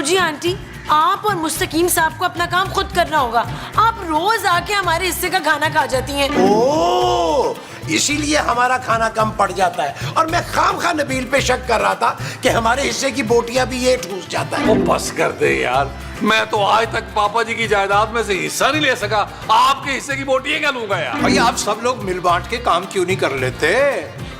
जी aunty, आप और मुस्तकीम साहब को अपना काम खुद करना होगा। आप रोज आके हमारे हिस्से का खाना खा जाती हैं। ओह, इसीलिए हमारा खाना कम पड़ जाता है। और मैं खामखा नबील पे शक कर रहा था कि हमारे हिस्से की बोटियां भी ये ठूस जाता है। वो बस कर दे यार, मैं तो आज तक पापा जी की जायदाद में से हिस्सा नहीं ले सका, आपके हिस्से की बोटियां क्या लूंगा यार। भाई आप सब लोग मिल बांट के काम क्यों नहीं कर लेते?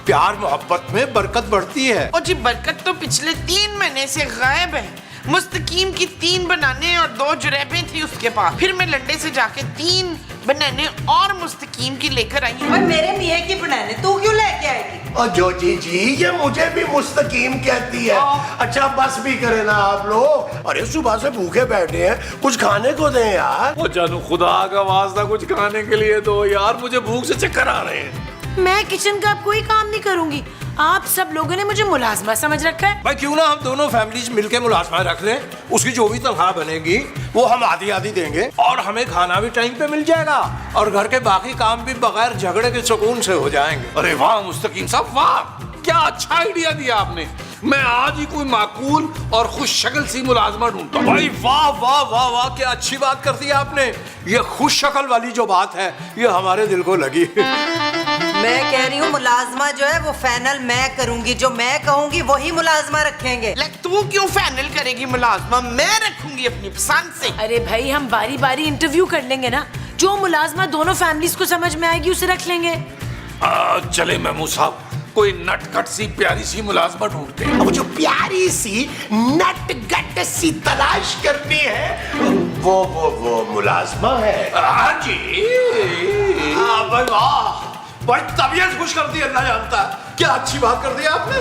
प्यार मोहब्बत में बरकत बढ़ती है। और जी बरकत तो पिछले 3 महीने से गायब है। मुस्तकीम की 3 बनाने और 2 जुरेबें थी उसके पास। फिर मैं लंडे से जाके 3 बनाने और मुस्तकीम की लेकर आई हूँ। और मेरे मियाँ की बनाने तू क्यों लेके आएगी? और जो जी ये मुझे भी मुस्तकीम कहती है। अच्छा बस भी करे ना आप लोग। अरे सुबह से भूखे बैठे हैं, कुछ खाने को दें यार। वो जानू खुदा का वास्ता कुछ खाने के लिए दो यार, मुझे भूख से चक्कर आ रहे हैं। मैं किचन का अब कोई काम नहीं करूंगी। आप सब लोगों ने मुझे मुलाजमा समझ रखा है। भाई क्यों ना हम दोनों फैमिलीज मिलके मुलाजमा रख लें। उसकी जो भी तनख्वाह बनेगी वो हम आधी आधी देंगे और हमें खाना भी टाइम पे मिल जाएगा और घर के बाकी काम भी बगैर झगड़े के सुकून से हो जाएंगे। अरे वाह मुस्तकीम साहब, वाह क्या अच्छा आइडिया दिया आपने। मैं आज ही कोई माकूल और खुश शक्ल सी मुलाजमा ढूंढता हूं। भाई वाह वाह वाह वाह, क्या अच्छी बात कर दी आपने। ये खुश शक्ल वाली जो बात है ये हमारे दिल को लगी। मैं कह रही हूँ मुलाजमा जो है वो फाइनल मैं करूंगी। जो मैं कहूंगी वही मुलाजमा रखेंगे। तू क्यों फाइनल करेगी मुलाजमा? मैं रखूंगी अपनी पसंद से। अरे भाई हम बारी बारी इंटरव्यू कर लेंगे ना। जो मुलाजमा दोनों फैमिलीज को समझ में आएगी उसे रख लेंगे। चले महमूद साहब, कोई नटखट सी प्यारी सी मुलाजमा ढूंढते हैं। अब जो प्यारी सी नट गट सी तलाश करनी है वो मुलाजमा है। हाँ जी। भाई वाह, बड़ी तबीयत खुश कर दी अल्लाह जानता है। क्या अच्छी बात कर दी आपने।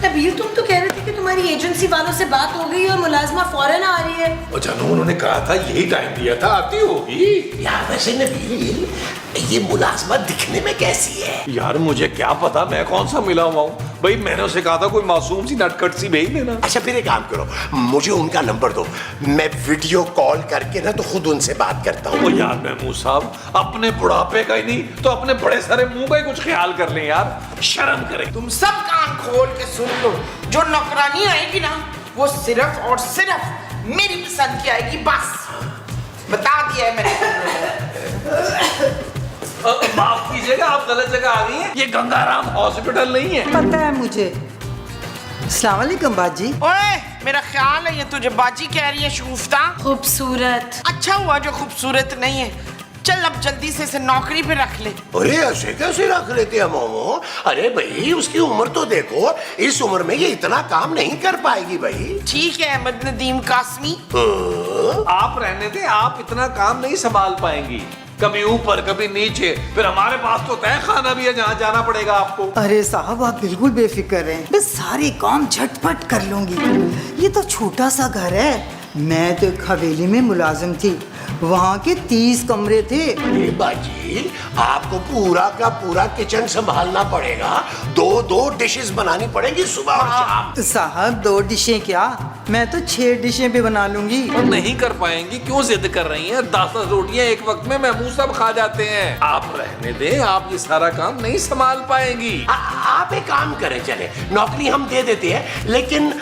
नबील, तुम तो कह रहे थे कि तुम्हारी एजेंसी वालों से बात हो गई और मुलाजमा फौरन आ रही है। वो जानू उन्होंने कहा था यही टाइम दिया था, आती होगी यार। वैसे नबील, ये मुलाजमा दिखने में कैसी है? यार। मुझे क्या पता, मैं कौन सा मिला हुआ हूँ भाई। मैंने उसे कहा था कोई मासूम सी नटखट सी भेज देना। अच्छा फिर एक काम करो, मुझे उनका नंबर दो, मैं वीडियो कॉल करके ना तो खुद उनसे बात करता हूँ। यार महमूद साहब, अपने बुढ़ापे का ही नहीं तो अपने बड़े सारे मुंह का ही कुछ ख्याल कर लें यार, शर्म करें। तुम सब कान खोल के सुन लो। जो नौकरानी आएगी ना वो सिर्फ और सिर्फ मेरी पसंद की आएगी। बस बता दिया है मैंने। माफ कीजिएगा, आप गलत जगह आ गई हैं। ये गंगाराम हॉस्पिटल नहीं है। पता है मुझे। अस्सलाम वालेकुम बाजी। ओए, मेरा ख्याल है ये तुझे बाजी कह रही है शगुफ्ता। खूबसूरत। अच्छा हुआ जो खूबसूरत नहीं है। चल अब जल्दी से इसे नौकरी पे रख ले। अरे ऐसे कैसे रख लेते हैं मोमो? अरे भाई उसकी उम्र तो देखो, इस उम्र में ये इतना काम नहीं कर पाएगी भाई। ठीक है अहमद नदीम कासमी। आप रहने दे, आप इतना काम नहीं संभाल पाएंगी। कभी ऊपर कभी नीचे, फिर हमारे पास तो तय खाना भी है जहाँ जाना पड़ेगा आपको। अरे साहब आप बिल्कुल बेफिक्र हैं। मैं सारे काम झटपट कर लूंगी। ये तो छोटा सा घर है। मैं तो एक हवेली में मुलाजिम थी, वहाँ के 30 कमरे थे। अरे बाजी, आपको पूरा का पूरा किचन संभालना पड़ेगा। 2 डिशेस बनानी पड़ेगी सुबह और शाम। साहब 2 डिशें क्या, मैं तो 6 डिशें भी बना लूंगी। वो नहीं कर पाएंगी, क्यों जिद कर रही हैं? 10 रोटियां एक वक्त में महमूद साहब खा जाते हैं। आप रहने दें, आप ये सारा काम नहीं संभाल पाएंगी। आप एक काम करें, चले नौकरी हम दे देते हैं, लेकिन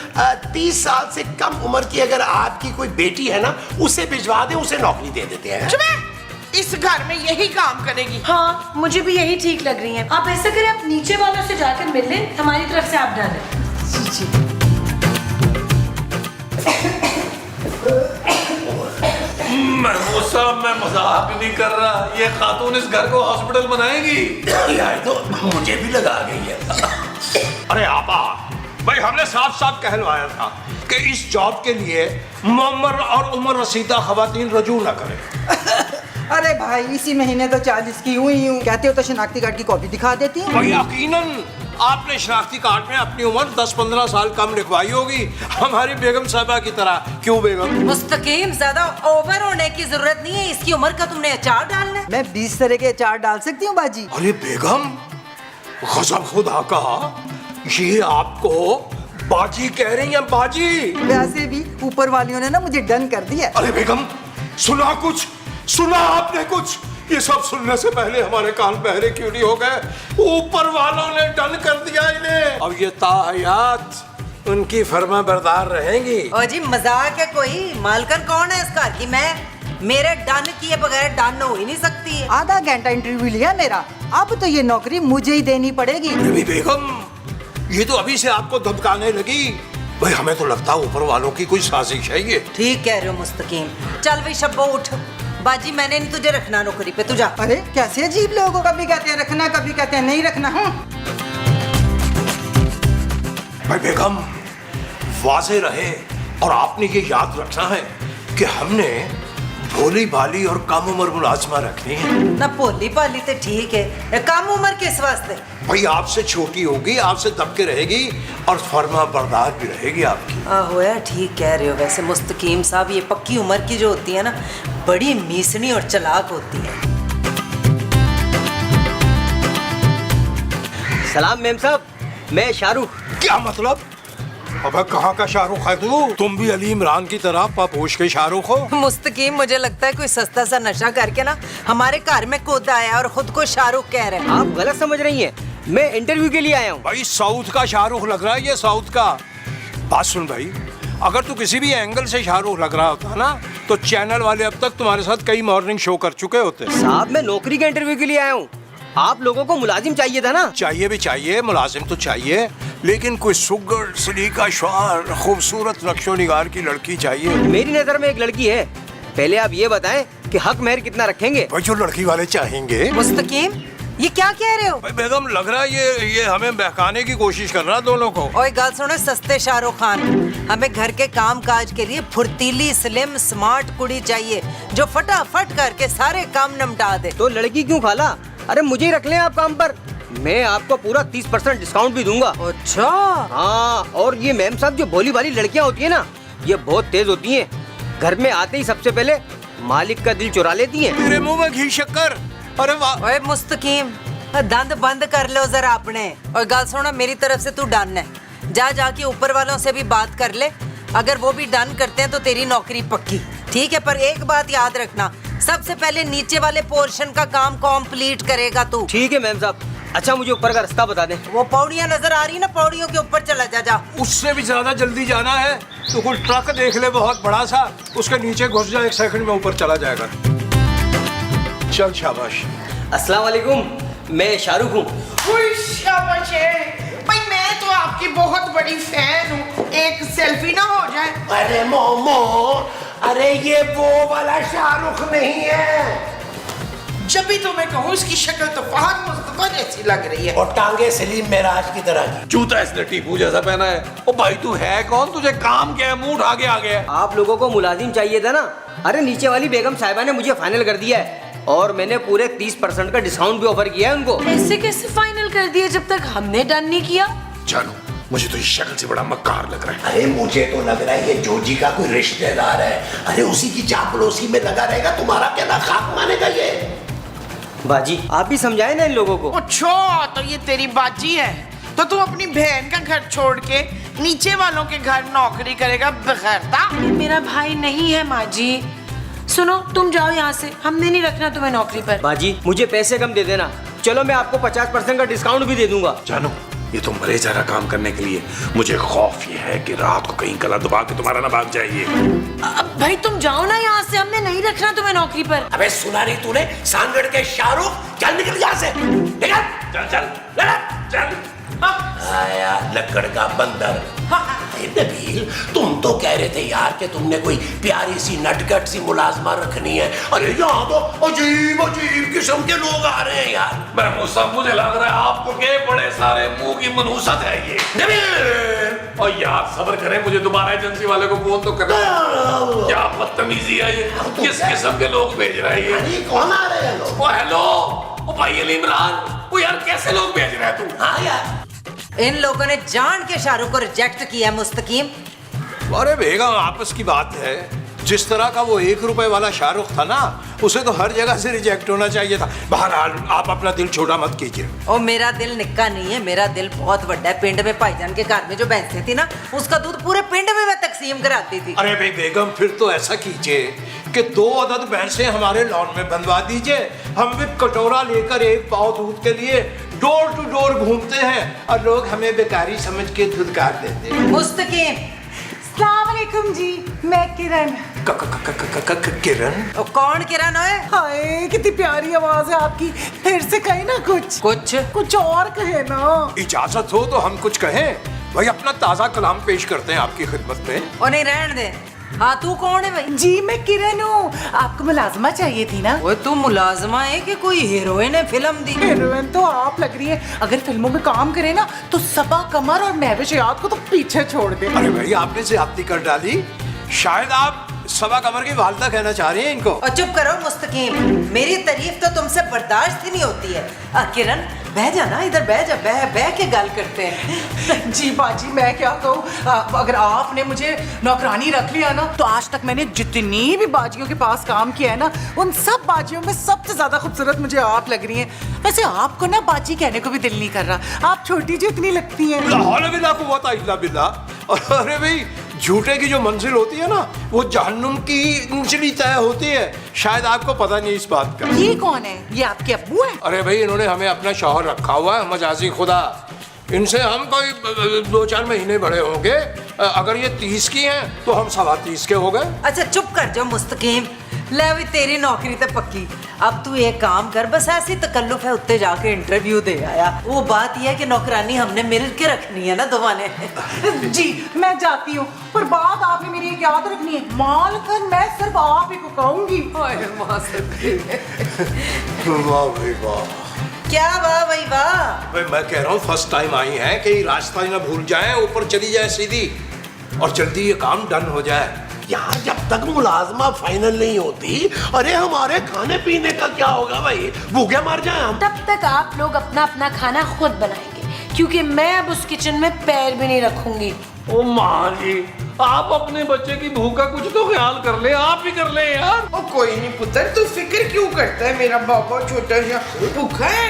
30 साल से कम उम्र की अगर आपकी कोई बेटी है ना, उसे भिजवा दें, उसे नौकरी दे देते हैं। इस घर में यही काम करेगी। हाँ मुझे भी यही ठीक लग रही है। आप ऐसा करें, आप नीचे वालों से जाकर मिल लें, हमारी तरफ से आप डालें। महमूद साहब मैं मजाक नहीं कर रहा, ये खातून इस घर को हॉस्पिटल बनाएगी। यार तो मुझे भी लगा गई है। अरे आबा भाई, हमने साफ साफ कहलवाया था कि इस जॉब के लिए मुअम्मर और उम्र रसीदा खवातीन रजू न करें। अरे भाई इसी महीने तो 40 की हुई हूँ। कहते हो तो शनाख्ती कार्ड की कॉपी दिखा देती हूँ। भाई यकीनन आपने शनाख्ती कार्ड में अपनी उम्र 10-15 साल कम लिखवाई होगी, हमारी बेगम साहबा की तरह। क्यों बेगम? मुस्तकीम ज्यादा ओवर होने की जरूरत नहीं है। इसकी उम्र का तुमने अचार डालना है। मैं 20 तरह के अचार डाल सकती हूँ बाजी। अरे बेगम, गज़ब खुदा का, ये आपको बाजी कह रही हैं? बाजी वैसे भी ऊपर वालियों ने ना मुझे डन कर दिया। अरे बेगम, सुना कुछ? सुना आपने कुछ? ये सब सुनने से पहले हमारे कान बहरे क्यों नहीं हो गए? ऊपर वालों ने डन कर दिया इन्हें। अब ये ताहयात उनकी फर्मा बरदार रहेंगी। ओ जी मजाक है कोई? मालकन कौन है इस घर की? मैं मेरे डन किए बगैर डन हो ही नहीं सकती है। आधा घंटा इंटरव्यू लिया मेरा, अब तो ये नौकरी मुझे ही देनी पड़ेगी। अरे बेगम, ये तो अभी से आपको धमकाने लगी। भाई हमें तो लगता है ऊपर वालों की कोई साजिश है ये। ठीक कह रहे हो मुस्तकीम। चल भाई शब्बो उठ। बाजी मैंने नहीं तुझे रखना नौकरी पे, तू जा। अरे कैसे अजीब लोग हो, कभी कहते हैं रखना, कभी कहते हैं नहीं रखना। भाई बेगम, वाजे रहे और आपने ये याद रखना है कि हमने भोली भाली और कम उम्र मुलाजमा रखनी है। ना भोली भाली तो ठीक है, कम उम्र किस वास्ते? भाई आपसे छोटी होगी, आपसे दबके रहेगी और फर्मा बरदार भी रहेगी आपकी। आहो यार ठीक कह रहे हो। वैसे मुस्तकीम साहब ये पक्की उम्र की जो होती है ना, बड़ी मीसनी और चालाक होती है। सलाम मेम साहब, मैं शाहरुख। क्या मतलब? अबे कहाँ का शाहरुख है तू? तुम भी अली इमरान की तरह पापोश के शाहरुख हो? मुस्तकीम मुझे लगता है कोई सस्ता सा नशा करके ना हमारे घर में कूद आया और खुद को शाहरुख कह रहे हैं। आप गलत समझ रही हैं, मैं इंटरव्यू के लिए आया हूँ। भाई साउथ का शाहरुख लग रहा है ये, साउथ का। बात सुन भाई, अगर तू किसी भी एंगल से शाहरुख लग रहा होता ना तो चैनल वाले अब तक तुम्हारे साथ कई मॉर्निंग शो कर चुके होते। साहब मैं नौकरी के इंटरव्यू के लिए आया हूँ। आप लोगों को मुलाजिम चाहिए था ना? चाहिए भी चाहिए, मुलाजिम तो चाहिए, लेकिन कोई सुगर सलीका शार खूबसूरत नक्शो निगार की लड़की चाहिए। मेरी नजर में एक लड़की है। पहले आप ये बताएं कि हक मेहर कितना रखेंगे? भाई जो लड़की वाले चाहेंगे। मुस्तकीम ये क्या कह रहे हो? भाई बेगम लग रहा है ये हमें बहकाने की कोशिश कर रहा है दोनों को। ओए गल सुनो सस्ते शाहरुख खान, हमें घर के काम काज के लिए फुर्तीली स्लिम स्मार्ट कुड़ी चाहिए जो फटाफट करके सारे काम निपटा दे। तो लड़की क्यों खाला? अरे मुझे ही रख लें आप काम पर, मैं आपको पूरा 30% डिस्काउंट भी दूंगा। अच्छा हाँ, और ये मैम साहब जो भोली भाली लड़कियाँ होती है ना, ये बहुत तेज होती हैं। घर में आते ही सबसे पहले मालिक का दिल चुरा लेती हैं। तेरे मुंह में घी शक्कर। अरे वाह। ओए मुस्तकीम दंद बंद कर लो जरा अपने। और गल सुनो मेरी तरफ से तू डन है, जा जाके ऊपर वालों से भी बात कर ले। अगर वो भी डन करते हैं तो तेरी नौकरी पक्की। ठीक है, पर एक बात याद रखना, सबसे पहले नीचे वाले पोर्शन का काम कंप्लीट करेगा तू। ठीक है मैम साहब। अच्छा मुझे ऊपर का रास्ता बता दें। वो पौड़ियाँ नजर आ रही ना, पौड़ियों के ऊपर चला जा। उससे भी ज्यादा जल्दी जाना है तो कोई ट्रक देख ले बहुत बड़ा सा, उसके नीचे घुस जा, 1 सेकंड में ऊपर चला जाएगा। चल शाबाश। अस्सलाम वालेकुम, मैं शाहरुख हूँ। ओए शाबाश है। भाई मैं तो आपकी बहुत बड़ी फैन हूँ, एक सेल्फी ना हो जाए? अरे मोमो, अरे ये वो वाला शाहरुख नहीं है। जब भी तो मैं कहूँ इसकी शक्ल तो फहद मुस्तफा जैसी लग रही है और टांगे सलीम मेराज की तरह की। जूता इसने टीपू जैसा पहना है। ओ भाई तू है कौन? तुझे काम क्या है? मुंह उठा के आ गया है। आप लोगों को मुलाजिम चाहिए था ना? अरे नीचे वाली बेगम साहिबा ने मुझे फाइनल कर दिया है और मैंने पूरे 30% का डिस्काउंट भी ऑफर किया है उनको। ऐसे कैसे फाइनल कर दिए जब तक हमने डन नहीं किया? जानू मुझे तो इस शक्ल से बड़ा मक्कार लग रहा है। अरे मुझे तो लग रहा है ये जोजी का कोई रिश्तेदार है। अरे उसी की चापलूसी में लगा रहेगा, तुम्हारा क्या खाक मानेगा ये? बाजी आप भी समझाए ना इन लोगों को। अच्छा तो ये तेरी बाजी है, तो तू अपनी बहन का घर छोड़ के नीचे वालों के घर नौकरी करेगा बगैरता? ये मेरा भाई नहीं है माँ जी। सुनो तुम जाओ यहाँ से, हमने नहीं रखना तुम्हें नौकरी पर। बाजी मुझे पैसे कम दे देना, चलो मैं आपको 50% का डिस्काउंट भी दे दूंगा। जानू ये तो मरे जा रहा काम करने के लिए, मुझे खौफ ये है कि रात को कहीं गला दबा के तुम्हारा ना भाग जाइए। अब भाई तुम जाओ ना यहाँ से, हमने नहीं रखना तुम्हें नौकरी पर। अबे सुना नहीं तूने? सांगड़ के शाहरुख, चल निकल यहाँ से, निकल। चल चल चल। आया लकड़ का बंदर। अरे नबील, तुम तो कह रहे थे यार कि तुमने कोई प्यारी सी नटखट सी मुलाजमा रखनी है। अरे यहाँ तो अजीब अजीब किस्म के लोग आ रहे हैं यार। मुझे लग रहा है आपको के बड़े सारे मुंह की मनहूसत है ये। नबील और यार सब्र करें, मुझे दोबारा एजेंसी वाले को फोन तो करना। क्या बदतमीजी है ये, किस किस्म के लोग भेज रहे हैं ये? अरे कौन आ रहे हैं लोग? ओ हेलो, ओ भाई अली इमरान, ओ यार कैसे लोग भेज रहे हैं तू? हाँ यार इन लोगों ने जान के शाहरुख को रिजेक्ट किया है मुस्तकीम। अरे बेगम आपस की बात है, जिस तरह का वो 1 रुपए वाला शाहरुख था ना, उसे तो हर जगह से रिजेक्ट होना चाहिए था। बहरहाल आप अपना दिल छोटा मत कीजिए। और मेरा दिल निक्का नहीं है, मेरा दिल बहुत बड़ा है। पिंड में भाईजान के घर में जो भैंसें थी ना, उसका दूध पूरे पिंड में मैं तकसीम तकसीम कराती थी। अरे भाई बेगम, फिर तो ऐसा कीजिए कि 2 अदद भैंसें हमारे लॉन में बंधवा दीजिए। हम भी कटोरा लेकर एक पाव दूध के लिए डोर टू डोर घूमते हैं और लोग हमें बेकारी समझ के धुतकार देते हैं। मुस्तकीम, अस्सलाम वालेकुम जी, मैं किरण। किरण? कौन किरण है? हाय कितनी प्यारी आवाज है आपकी, फिर से कहे ना कुछ कुछ और कहे ना। इजाजत हो तो हम कुछ कहें? भाई अपना ताजा कलाम पेश करते हैं आपकी खिदमत में। और नहीं रहने दे। हाँ तू कौन है भाई? जी मैं किरण हूँ, आपको मुलाजमा चाहिए थी ना? वो तू मुलाजमा है कि कोई हीरोइन है फिल्म दी? हीरोइन तो आप लग रही है, अगर फिल्मों में काम करे ना तो सबा कमर और महविश याद को तो पीछे छोड़ दे। अरे भाई आपने ज्यादती कर डाली, शायद आप सबा कमर की वालदा कहना चाह रही हैं इनको। और चुप करो मुस्तकीम, मेरी तारीफ तो तुमसे बर्दाश्त ही नहीं होती है। किरण बह जा ना, इधर बह जा, बह के गल करते हैं। जी बाजी मैं क्या कहूँ, अगर आपने मुझे नौकरानी रख लिया ना तो आज तक मैंने जितनी भी बाजियों के पास काम किया है ना, उन सब बाजियों में सबसे ज्यादा खूबसूरत मुझे आप लग रही हैं। वैसे आपको ना बाजी कहने को भी दिल नहीं कर रहा, आप छोटी जी उतनी लगती हैं। अरे भाई झूठे की जो मंजिल होती है ना वो जहन्नुम की निचली तय होती है, शायद आपको पता नहीं इस बात का। ये कौन है? ये आपके अब्बू हैं? अरे भाई इन्होंने हमें अपना शौहर रखा हुआ है, मजाजी खुदा। इनसे हम कोई 2-4 महीने बड़े होंगे। अगर ये 30 की हैं तो हम 30.25 के हो गए। अच्छा चुप कर जाओ मुस्तकीम, ले भी तेरी नौकरी तो पक्की। अब तू एक काम कर, बस ऐसी तकल्लुफ है उत्ते जाके इंटरव्यू दे आया। वो बात यह है कि नौकरानी हमने मिल के रखनी है ना दोबारा ने। जी मैं जाती हूँ, पर बात आपने मेरी एक याद रखनी है, मालकन मैं सिर्फ आप ही को कहूंगी। वाह भाई वाह। क्या वाह भाई वाह? भाई मैं कह रहा हूँ फर्स्ट टाइम आई हैं कि रास्ता ही ना भूल जाए, ऊपर चली जाए सीधी और जल्दी ये काम डन हो जाए। यार जब तक मुलाजमा फाइनल नहीं होती, अरे हमारे खाने पीने का क्या होगा भाई? भूखे मर जाए हम। तब तक आप लोग अपना अपना खाना खुद बनाएंगे, क्योंकि मैं अब उस किचन में पैर भी नहीं रखूंगी। ओ माँ जी, आप अपने बच्चे की भूख का कुछ तो ख्याल कर ले, आप ही कर ले यार। ओ कोई नहीं पुत्र, तू फिक्र क्यों करता है? मेरा बाबा छोटा सा भूखा है?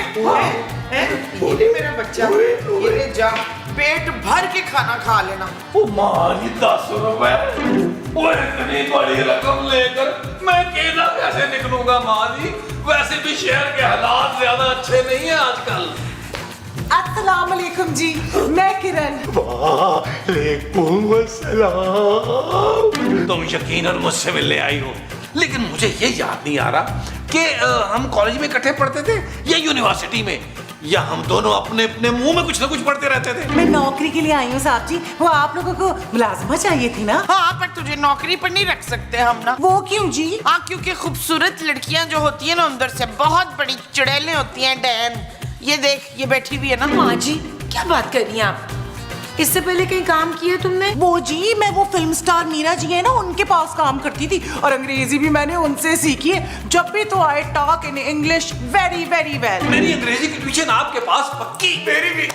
ये ले मेरा बच्चा, ये ले जा, पेट भर के खाना खा लेना। ओ माँ जी 10 रुपए, वो इतनी बड़ी रकम लेकर मैं अकेला कैसे निकलूंगा माँ जी? वैसे भी शहर के हालात ज्यादा अच्छे नहीं है आजकल। अस्सलाम वालेकुम जी, मैं किरण। वालेकुम अस्सलाम। तुम यकीनन मुझसे मिलने आई हो, लेकिन मुझे ये याद नहीं आ रहा कि हम कॉलेज में इकट्ठे पढ़ते थे या यूनिवर्सिटी में, या हम दोनों अपने अपने मुंह में कुछ ना कुछ पढ़ते रहते थे। मैं नौकरी के लिए आई हूँ साहब जी, वो आप लोगों को मुलाजमा चाहिए थी ना? हाँ पर तुझे नौकरी पर नहीं रख सकते हम ना। वो क्यों जी? हाँ क्योंकि खूबसूरत लड़कियां जो होती है ना अंदर से बहुत बड़ी चुड़ैलें होती हैं। डैन ये देख, ये बैठी भी है ना। माँ जी क्या बात कर रही हैं आप? इससे पहले कहीं काम किया तुमने? वो जी मैं वो फिल्म स्टार मीरा जी है ना, उनके पास काम करती थी और अंग्रेजी भी मैंने उनसे सीखी है। जब भी तो I talk in English very very well. मेरी अंग्रेजी की ट्यूशन आपके पास पक्की। मेरी भी।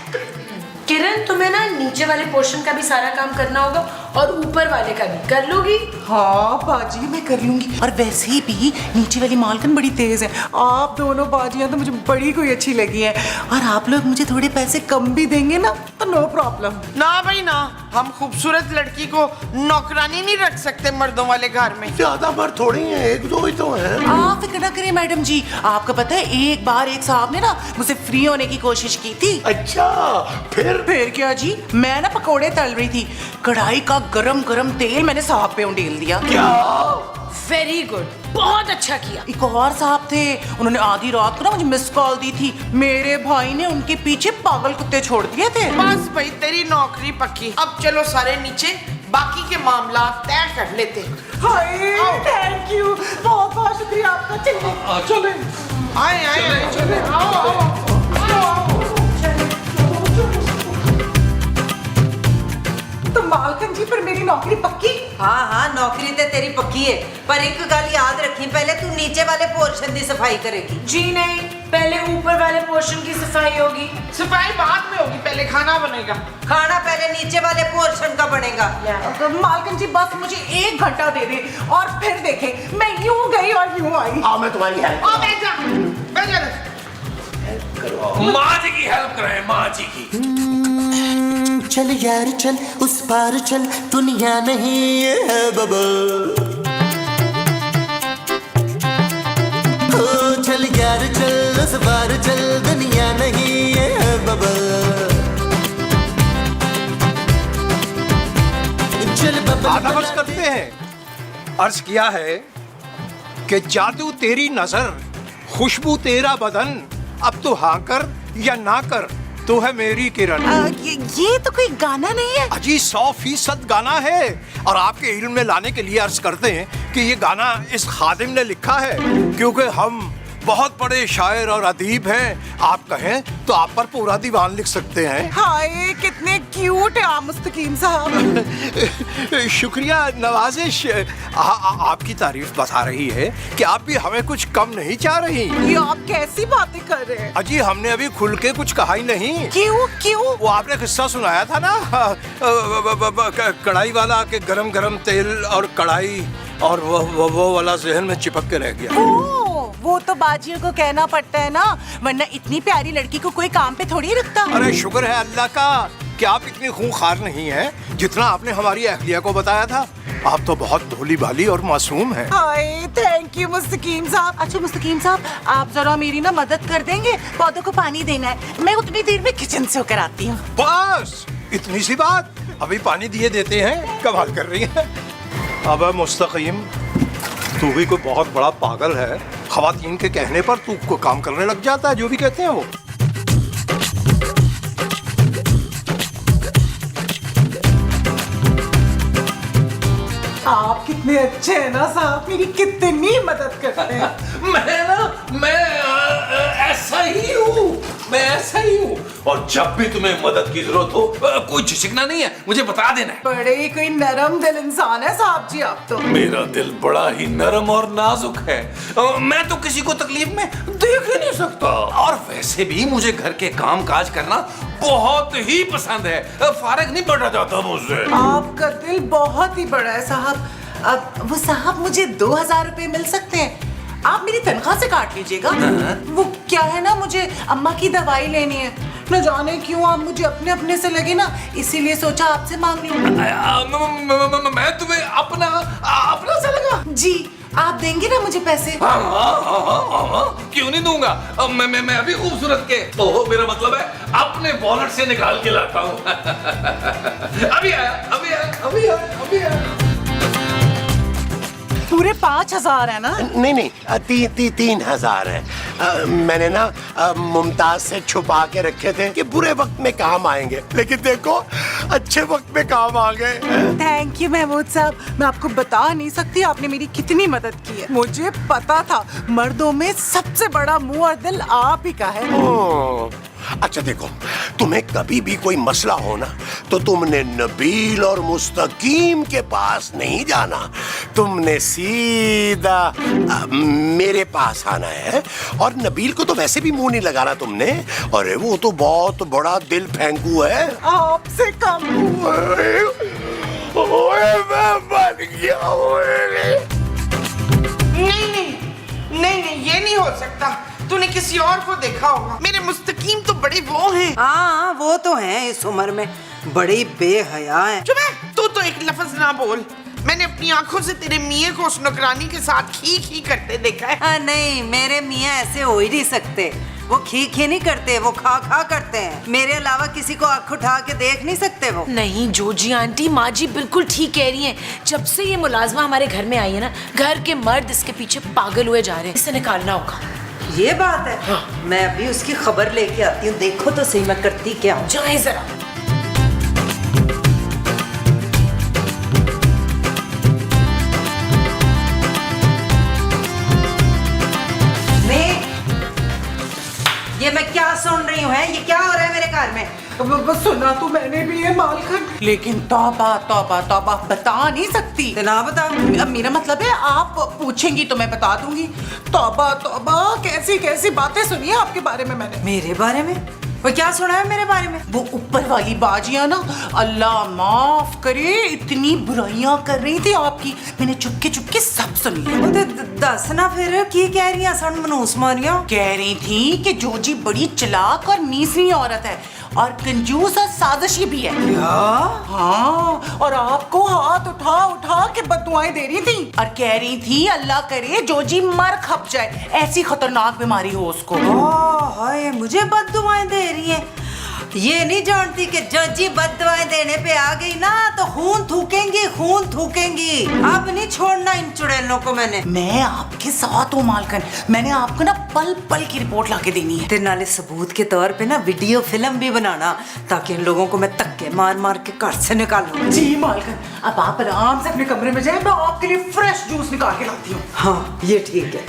किरण तुम्हें ना नीचे वाले पोर्शन का भी सारा काम करना होगा और ऊपर वाले का भी। कर लोगी? हाँ बाजी मैं कर लूंगी, और वैसे भी नीचे वाली मालकन बड़ी तेज है। आप दोनों बाजियां तो मुझे बड़ी कोई अच्छी लगी हैं, और आप लोग मुझे थोड़े पैसे कम भी देंगे ना तो नो प्रॉब्लम। ना भाई ना, हम खूबसूरत लड़की को नौकरानी नहीं रख सकते मर्दों वाले घर में। ज्यादा मर्द थोड़ी हैं, 1-2 ही तो हैं। आप फिक्र ना करिए मैडम जी, आपको पता है एक बार एक साहब ने ना मुझसे फ्री होने की कोशिश की थी। अच्छा फिर क्या जी, मैं ना पकोड़े तल रही थी, कढ़ाई का गरम गरम तेल मैंने साहब पे उंडेल दिया। क्या? वेरी गुड, बहुत अच्छा किया। एक और साहब थे, उन्होंने आधी रात को ना मुझे मिस कॉल दी थी। मेरे भाई ने उनके पीछे पागल कुत्ते छोड़ दिए थे। बस भाई तेरी नौकरी पक्की। अब चलो सारे नीचे, बाकी के मामला तय कर लेते। हाय थैंक यू, बहुत बहुत शुक्रिया आपका। चले आए आए चले, आओ। तो मालकन जी पर मेरी नौकरी पक्की? हाँ हाँ नौकरी तो तेरी पक्की है, पर एक गल याद रखी, पहले तू नीचे वाले पोर्शन की सफाई करेगी। जी नहीं, पहले ऊपर वाले पोर्शन की सफाई होगी। सफाई बाद में होगी, पहले खाना बनेगा। खाना पहले नीचे वाले पोर्शन का बनेगा। मालकन जी बस मुझे 1 घंटा दे दे और फिर देखें, मैं यूं गई और यूं आई। आओ मैं तुम्हारी हेल्प। बैठ जा। करो। माँ जी की हेल्प कराएं, माँ जी की। चल यार चल उस पार चल, दुनिया नहीं है बबल। ओ चल यार चल उस पार चल, दुनिया नहीं है बबल। चल बबल आधा बस करते हैं। अर्ज किया है कि जादू तेरी नजर, खुशबू तेरा बदन, अब तो हाँ कर या ना कर, तो है मेरी किरण। ये तो कोई गाना नहीं है। अजी 100% गाना है, और आपके इल्म में लाने के लिए अर्ज करते हैं कि ये गाना इस खादिम ने लिखा है, क्योंकि हम बहुत बड़े शायर और अदीब हैं। आप कहें तो आप पर पूरा दीवान लिख सकते हैं। हाय कितने क्यूट है आप मुस्तकीम साहब। शुक्रिया नवाजिश। आपकी तारीफ बता रही है कि आप भी हमें कुछ कम नहीं चाह रही। ये आप कैसी बातें कर रहे हैं? अजी हमने अभी खुल के कुछ कहा ही नहीं। क्यों क्यों? वो आपने किस्सा सुनाया था ना, कढ़ाई वाला के गरम गरम तेल और कढ़ाई, और वो वाला जहन में चिपक के रह गया। वो तो बाजियों को कहना पड़ता है ना, वरना इतनी प्यारी लड़की को कोई काम पे थोड़ी रखता। अरे शुक्र है अल्लाह का कि आप इतनी खूंखार नहीं हैं जितना आपने हमारी अहलिया को बताया था। आप तो बहुत भोली भाली और मासूम हैं। हाय थैंक यू मुस्तकीम साहब। अच्छा मुस्तकीम साहब, आप जरा मेरी ना मदद कर देंगे, पौधों को पानी देना है। मैं उतनी देर में किचन से होकर आती हूँ। बस इतनी सी बात, अभी पानी दिए देते हैं। कमाल कर रही है। अब मुस्तकीम तू भी कोई बहुत बड़ा पागल है। खवातीन के कहने पर तू को काम करने लग जाता है, जो भी कहते हैं वो। आप कितने अच्छे हैं ना साहब, मेरी कितनी मदद करते हैं। मैं ऐसा ही हूँ, मैं ऐसा ही हूँ। और जब भी तुम्हें मदद की जरूरत हो, कोई झिझकना नहीं है, मुझे बता देना है। बड़े ही कोई नरम दिल इंसान है साहब जी आप तो। मेरा दिल बड़ा ही नरम और नाजुक है। मैं तो किसी को तकलीफ में देख ही नहीं सकता। और वैसे भी मुझे घर के काम काज करना बहुत ही पसंद है। फारग नहीं पड़ा जाता मुझसे। आपका दिल बहुत ही बड़ा है साहब। अब वो साहब मुझे 2000 रुपए मिल सकते हैं? आप मेरी तनख्वाह से काट लीजिएगा। वो क्या है ना, मुझे अम्मा की दवाई लेनी है। न जाने क्यों आप मुझे अपने अपने से लगे ना, इसीलिए सोचा आपसे मांग लूं। मैं तुम्हें अपना से लगा? जी आप देंगे ना मुझे पैसे? हाँ, क्यों नहीं दूंगा। मैं अभी खूबसूरत के मेरा मतलब है अपने वॉलेट से निकाल के लाता हूँ। अभी आया। पूरे 5000 है ना? नहीं 3,000 है। मैंने ना मुमताज से छुपा के रखे थे कि बुरे वक्त में काम आएंगे, लेकिन देखो अच्छे वक्त में काम आ गए। थैंक यू महमूद साहब। मैं आपको बता नहीं सकती आपने मेरी कितनी मदद की है। मुझे पता था मर्दों में सबसे बड़ा मुंह और दिल आप ही का है। अच्छा देखो, तुम्हें कभी भी कोई मसला हो ना, तो तुमने नबील और मुस्तकीम के पास नहीं जाना, तुमने सीधा मेरे पास आना है। और नबील को तो वैसे भी मुंह नहीं लगाना तुमने। अरे वो तो बहुत बड़ा दिल फेंकू है। आपसे कम। मैं बन गया। नहीं ये नहीं हो सकता। तूने किसी और को देखा होगा। मेरे मुस्तकीम तो बड़े वो हैं। हाँ वो तो हैं, इस उम्र में बड़ी बेहया हैं। चुप है, तू तो एक लफ्ज ना बोल। मैंने अपनी आंखों से तेरे मियाँ को उस नौकरानी के साथ खी करते देखा है। नहीं मेरे मियाँ ऐसे हो ही नहीं सकते। वो खी नहीं करते, वो खा करते हैं। मेरे अलावा किसी को आंख उठा के देख नहीं सकते वो। नहीं जोजी आंटी, माँ जी बिल्कुल ठीक कह रही हैं। जब से ये मुलाजमा हमारे घर में आई है ना, घर के मर्द इसके पीछे पागल हुए जा रहे हैं। इसे निकालना होगा। ये बात है। हाँ। मैं अभी उसकी खबर लेके आती हूँ, देखो तो सही मैं करती क्या हूँ। जाए जरा। ये मैं क्या सुन रही हूँ? ये क्या हो रहा है मेरे घर में? सुना तो मैंने भी है मालखन, लेकिन तौबा बता नहीं सकती। तो ना बता। मेरा मतलब है आप पूछेंगी तो मैं बता दूंगी। तौबा कैसी बातें सुनी है आपके बारे में मैंने। मेरे बारे में? वो क्या सुना है मेरे बारे में? वो ऊपर वाली बाजियां ना, अल्लाह माफ करे, इतनी बुराइयां कर रही थी आपकी। मैंने चुपके सब सुन लिया। वो दस ना फिर की कह रही है सन मनूस मारिया? कह रही थी कि जोजी बड़ी चालाक और नीसी औरत है और कंजूस और साजिशी भी है। हाँ, और आपको हाथ उठा के बददुआएं दे रही थी और कह रही थी अल्लाह करे जोजी मर खप जाए, ऐसी खतरनाक बीमारी हो उसको। हाय, मुझे बददुआएं दे रही है। ये नहीं जानती कि जोजी बददुआएं देने पे आ गई ना तो खून थूकेंगी। अब नहीं छोड़ना इन चुड़ैलों को मैंने। मैं आपके साथ हूँ मालकन, मैंने आपको ना पल पल की रिपोर्ट लाके देनी है। तेरे नाले सबूत के तौर पे ना वीडियो फिल्म भी बनाना, ताकि इन लोगों को मैं धक्के मार के घर से निकालूं। जी मालकन, अब आप आराम से अपने कमरे में जाएं, मैं आपके लिए फ्रेश जूस निकाल के लाती हूँ। हाँ, ये ठीक है।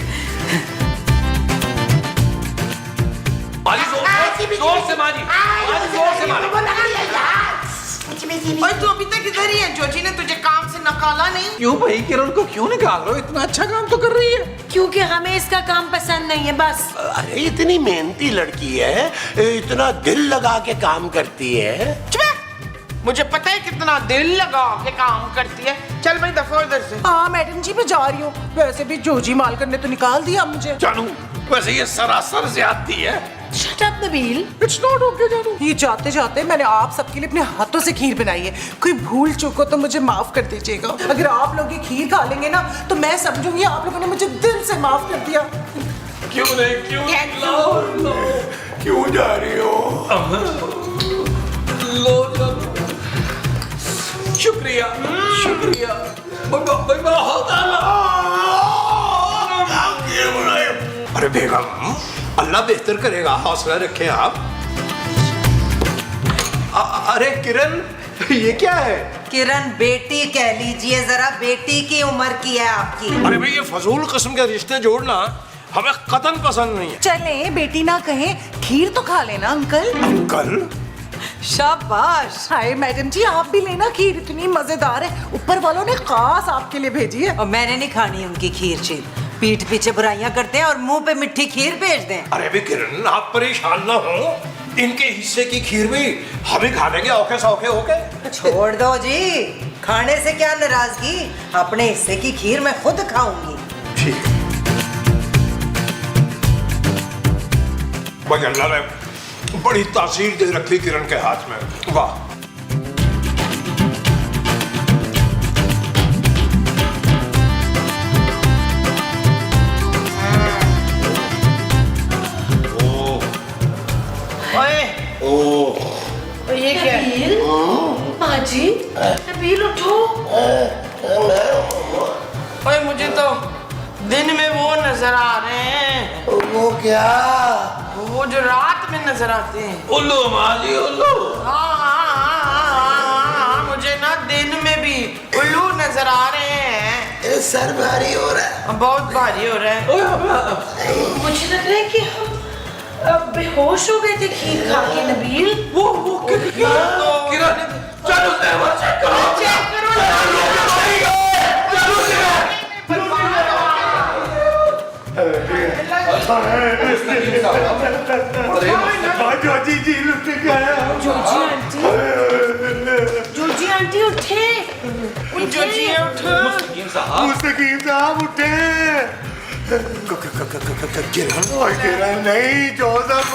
जोर से मारी। और तू अभी तक इधर ही है? जोजी ने तुझे काम से निकाला नहीं? क्यों भाई, किरण को क्यों निकाल रहे हो? इतना अच्छा काम तो कर रही है। क्योंकि हमें इसका काम पसंद नहीं है बस। अरे इतनी मेहनती लड़की है, इतना दिल लगा के काम करती है। मुझे पता है कितना दिल लगा के काम करती है। चल भाई दफा इधर से। हाँ मैडम जी, मैं जा रही हूँ। वैसे भी जोजी मालकन ने तो निकाल दिया मुझे। जानू, वैसे ये सरासर ज्यादती है। Shut up Nabeel. It's not okay जानू। ये जाते जाते मैंने आप सबके लिए अपने हाथों से खीर बनाई है, कोई भूल चूक हो तो मुझे माफ कर दीजिएगा। अगर आप लोग ये खीर खा लेंगे ना तो मैं समझूंगी आप लोगों ने मुझे दिल से माफ कर दिया। क्यों जा रही हो? शुक्रिया। अरे बेगम, अल्लाह बेहतर करेगा, हौसला रखें आप। अरे किरण, ये क्या है? किरण बेटी कह लीजिए जरा, बेटी की उम्र की है आपकी। अरे भाई, ये फजूल किस्म के रिश्ते जोड़ना हमें कतन पसंद नहीं है। चले बेटी ना कहे, खीर तो खा लेना अंकल। अंकल? शाबाश। हाय मैडम जी, आप भी लेना खीर, इतनी मजेदार है, ऊपर वालों ने खास आपके लिए भेजी है। और मैंने नहीं खानी उनकी खीर शीर, पीठ पीछे बुराइयां करते हैं और मुंह पे मिट्ठी खीर भेज दें। अरे भी किरण, आप परेशान ना हो, इनके हिस्से की खीर भी हम ही खा लेंगे औखे सौखे होके। छोड़ दो जी, खाने से क्या नाराजगी, अपने हिस्से की खीर मैं खुद खाऊंगी। ठीक। भाई अल्लाह ने बड़ी तासीर दे रखी किरण के हाथ में, वाह। ये क्या है? माँ जी, नबील उठो। ओए, मुझे तो दिन में वो नजर आ रहे हैं। वो क्या? वो जो रात में नजर आते हैं। उल्लू माँ जी, उल्लू। हाँ, मुझे ना दिन में भी उल्लू नजर आ रहे हैं। सर भारी हो रहा है। बहुत भारी हो रहा है। मुझे लग रहा है कि हम बेहोश हो गए थे खीर खा के नबील। वो किरण, चलो चेक करो। जोजी आंटी उठे। जोजी उठो। मुस्तकीम साहब उठे। किरण नहीं, जोसेफ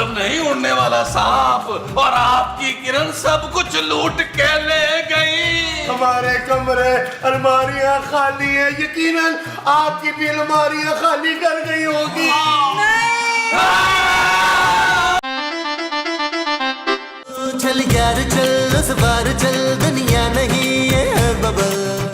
नहीं, उड़ने वाला सांप। और आपकी किरण सब कुछ लूट के ले गई। हमारे कमरे अलमारियां खाली है, यकीनन आपकी भी अलमारियां खाली कर गई होगी। चल यार चल, उस बार चल, दुनिया नहीं है बबल।